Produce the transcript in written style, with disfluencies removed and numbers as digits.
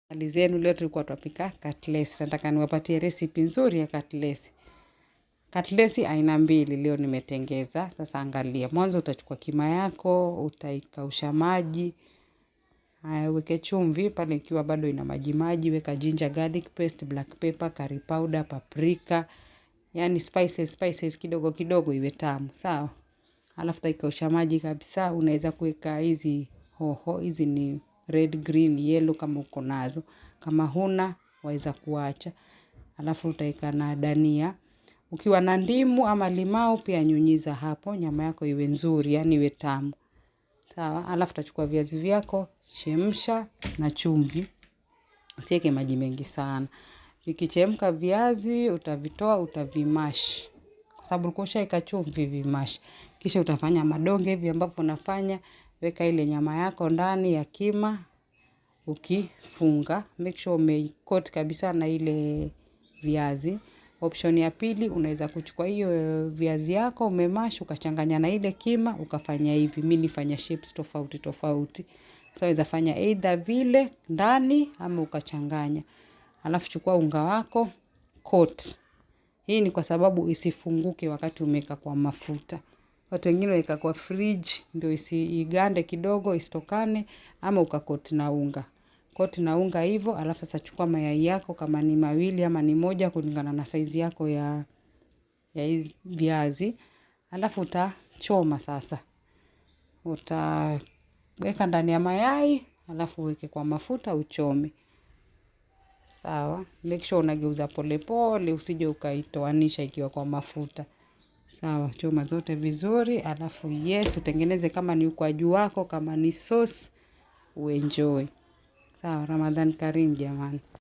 Hali zenu, leo tulikuwa tunapika cutlets. Nataka niwapatie recipe nzuri ya cutlets. Cutlets aina mbili leo nimetengeza. Sasa angalia. Mwanzo utachukua kima yako, utaikausha maji. Weke chumvi pale ikiwa bado ina maji maji, weka ginger garlic paste, black pepper, curry powder, paprika. Yani spices kidogo kidogo iwe tamu, sawa? Alafu utaikausha maji kabisa, unaweza kuweka hizi hoho, hizi ni red, green, yellow kama uko nazo. Kama huna, waweza kuacha. Alafu utaweka na dania. Ukiwa na ndimu ama limau pia nyunyiza hapo, nyama yako iwe nzuri, yani iwe tamu. Sawa, alafu utachukua viazi vyako, chemsha na chumvi. Usiweke maji mengi sana. Vikichemka viazi, utavitoa, utavimash. Kwa sababu ulikuwa ushaweka chumvi, vimash. Kisha utafanya madonge hivi ambapo unafanya, weka ile nyama yako ndani ya kima, ukifunga. Make sure umecoat kabisa na ile viazi. Option ya pili, unaweza kuchukua hiyo viazi yako, umemash, ukachanganya na ile kima, ukafanya hivi. Mimi nifanya shapes tofauti tofauti. Sasa waweza fanya either vile ndani ama ukachanganya. Alafu chukua unga wako, coat. Hii ni kwa sababu isifunguke wakati umeweka kwa mafuta. Watu wengine waweka kwa fridge ndio isigande kidogo, isitokane, ama ukacoat na unga. Coat na unga hivyo, alafu sasa chukua mayai yako kama ni mawili ama ni moja kulingana na size yako ya hizi viazi. Alafu utachoma sasa. Utaweka ndani ya mayai, alafu uweke kwa mafuta uchome. Sawa, make sure unageuza pole pole, usije ukaitoanisha ikiwa kwa mafuta. Sawa, choma zote vizuri, alafu utengeneze kama ni ukwaju wako, kama ni sauce, uenjoy. Sawa, Ramadhan Karim jamani.